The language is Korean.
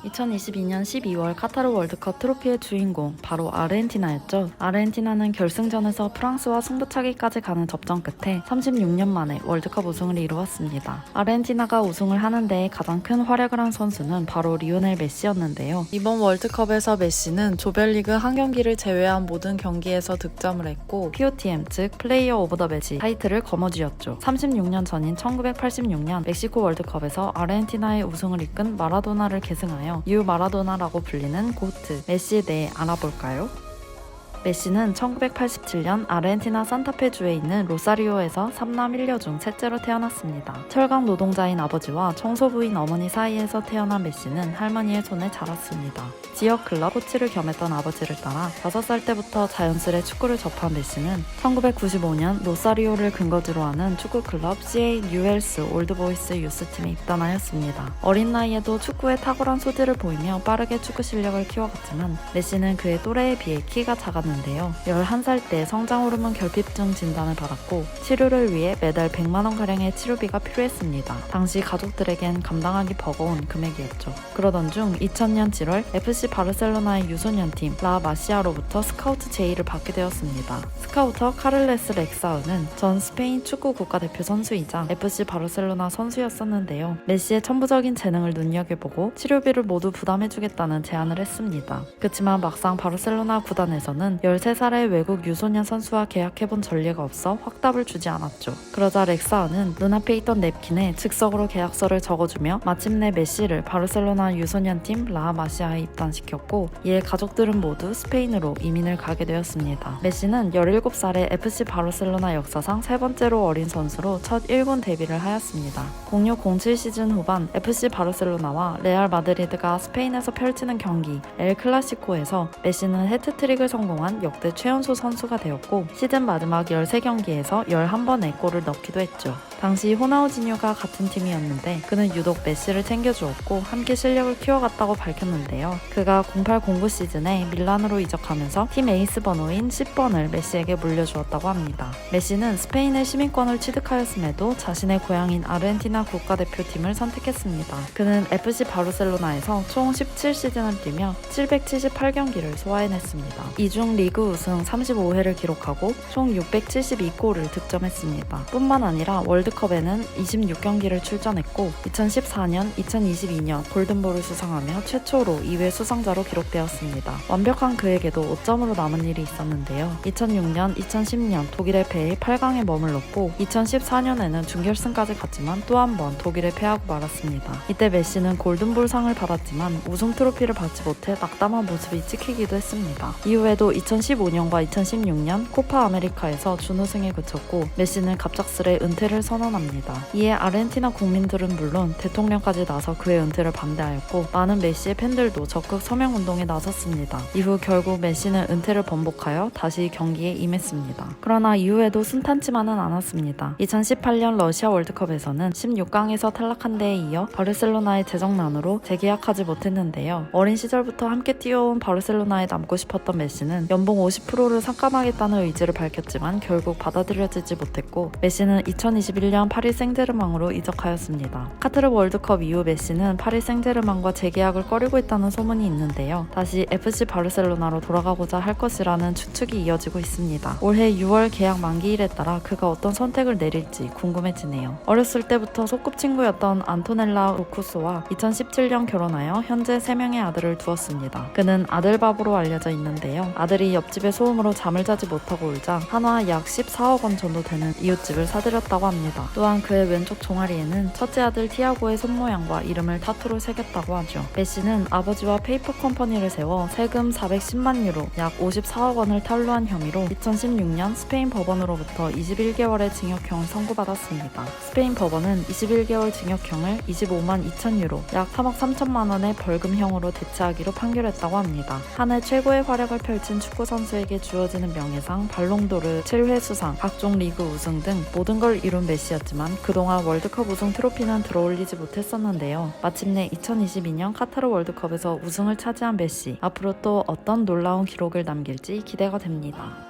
2022년 12월 카타르 월드컵 트로피의 주인공 바로 아르헨티나였죠. 아르헨티나는 결승전에서 프랑스와 승부차기까지 가는 접전 끝에 36년 만에 월드컵 우승을 이루었습니다. 아르헨티나가 우승을 하는데 가장 큰 활약을 한 선수는 바로 리오넬 메시였는데요. 이번 월드컵에서 메시는 조별리그 한 경기를 제외한 모든 경기에서 득점을 했고 POTM 즉 플레이어 오브 더 매치 타이틀을 거머쥐었죠. 36년 전인 1986년 멕시코 월드컵에서 아르헨티나의 우승을 이끈 마라도나를 계승하여 뉴 마라도나라고 불리는 고트 메시에 대해 알아볼까요? 메시는 1987년 아르헨티나 산타페주에 있는 로사리오에서 3남 1녀 중 셋째로 태어났습니다. 철강 노동자인 아버지와 청소부인 어머니 사이에서 태어난 메시는 할머니의 손에 자랐습니다. 지역 클럽 코치를 겸했던 아버지를 따라 5살 때부터 자연스레 축구를 접한 메시는 1995년 로사리오를 근거지로 하는 축구 클럽 CA 뉴엘스 올드보이스 유스팀에 입단하였습니다. 어린 나이에도 축구에 탁월한 소질을 보이며 빠르게 축구 실력을 키워갔지만 메시는 그의 또래에 비해 키가 작았는데요. 11살 때 성장 호르몬 결핍증 진단을 받았고 치료를 위해 매달 100만원가량의 치료비가 필요했습니다. 당시 가족들에겐 감당하기 버거운 금액이었죠. 그러던 중 2000년 7월 FC 바르셀로나의 유소년팀 라 마시아로부터 스카우트 제의를 받게 되었습니다. 스카우터 카를레스 렉사우는 전 스페인 축구 국가대표 선수이자 FC 바르셀로나 선수였었는데요. 메시의 천부적인 재능을 눈여겨보고 치료비를 모두 부담해주겠다는 제안을 했습니다. 그렇지만 막상 바르셀로나 구단에서는 13살의 외국 유소년 선수와 계약해본 전례가 없어 확답을 주지 않았죠. 그러자 렉사우는 눈앞에 있던 냅킨에 즉석으로 계약서를 적어주며 마침내 메시를 바르셀로나 유소년팀 라 마시아에 입단시켰고 이에 가족들은 모두 스페인으로 이민을 가게 되었습니다. 메시는 17살에 FC 바르셀로나 역사상 세 번째로 어린 선수로 첫 1군 데뷔를 하였습니다. 06-07 시즌 후반 FC 바르셀로나와 레알 마드리드가 스페인에서 펼치는 경기 엘 클라시코에서 메시는 해트트릭을 성공한 역대 최연소 선수가 되었고 시즌 마지막 13경기에서 11번의 골을 넣기도 했죠. 당시 호나우지뉴가 같은 팀이었는데 그는 유독 메시를 챙겨주었고 함께 실력을 키워갔다고 밝혔는데요. 그가 08-09 시즌에 밀란으로 이적하면서 팀 에이스 번호인 10번을 메시에게 물려주었다고 합니다. 메시는 스페인의 시민권을 취득하였음에도 자신의 고향인 아르헨티나 국가대표팀을 선택했습니다. 그는 FC 바르셀로나에서 총 17시즌을 뛰며 778경기를 소화해냈습니다. 이 중 리그 우승 35회를 기록하고 총 672골을 득점했습니다. 뿐만 아니라 월드컵에는 26경기를 출전했고 2014년, 2022년 골든볼을 수상하며 최초로 2회 수상자로 기록되었습니다. 완벽한 그에게도 5점으로 남은 일이 있었는데요. 2006년, 2010년 독일의 패에 8강에 머물렀고 2014년에는 준결승까지 갔지만 또 한 번 독일에 패하고 말았습니다. 이때 메시는 골든볼상을 받았지만 우승 트로피를 받지 못해 낙담한 모습이 찍히기도 했습니다. 이후에도 2015년과 2016년 코파 아메리카에서 준우승에 그쳤고 메시는 갑작스레 은퇴를 선언합니다. 이에 아르헨티나 국민들은 물론 대통령까지 나서 그의 은퇴를 반대하였고 많은 메시의 팬들도 적극 서명운동에 나섰습니다. 이후 결국 메시는 은퇴를 번복하여 다시 경기에 임했습니다. 그러나 이후에도 순탄치만은 않았습니다. 2018년 러시아 월드컵에서는 16강에서 탈락한 데에 이어 바르셀로나의 재정난으로 재계약하지 못했는데요. 어린 시절부터 함께 뛰어온 바르셀로나에 남고 싶었던 메시는 연봉 50%를 삭감하겠다는 의지를 밝혔지만 결국 받아들여지지 못했고 메시는 2021년 파리 생제르맹으로 이적하였습니다. 카타르 월드컵 이후 메시는 파리 생제르맹과 재계약을 꺼리고 있다는 소문이 있는데요. 다시 FC 바르셀로나로 돌아가고자 할 것이라는 추측이 이어지고 있습니다. 올해 6월 계약 만기일에 따라 그가 어떤 선택을 내릴지 궁금해지네요. 어렸을 때부터 소꿉친구였던 안토넬라 로쿠스와 2017년 결혼하여 현재 3명의 아들을 두었습니다. 그는 아들밥으로 알려져 있는데요. 아들이 옆집의 소음으로 잠을 자지 못하고 울자 한화 약 14억 원 정도 되는 이웃집을 사들였다고 합니다. 또한 그의 왼쪽 종아리에는 첫째 아들 티아고의 손모양과 이름을 타투로 새겼다고 하죠. 메시는 아버지와 페이퍼 컴퍼니를 세워 세금 410만 유로 약 54억 원을 탈루한 혐의로 2016년 스페인 법원으로부터 21개월의 징역형을 선고받았습니다. 스페인 법원은 21개월 징역형을 25만 2천 유로 약 3억 3천만 원의 벌금형으로 대체하기로 판결했다고 합니다. 한 해 최고의 활약을 펼친 축구 선수에게 주어지는 명예상 발롱도르 7회 수상, 각종 리그 우승 등 모든 걸 이룬 메시였지만 그동안 월드컵 우승 트로피는 들어올리지 못했었는데요. 마침내 2022년 카타르 월드컵에서 우승을 차지한 메시, 앞으로 또 어떤 놀라운 기록을 남길지 기대가 됩니다.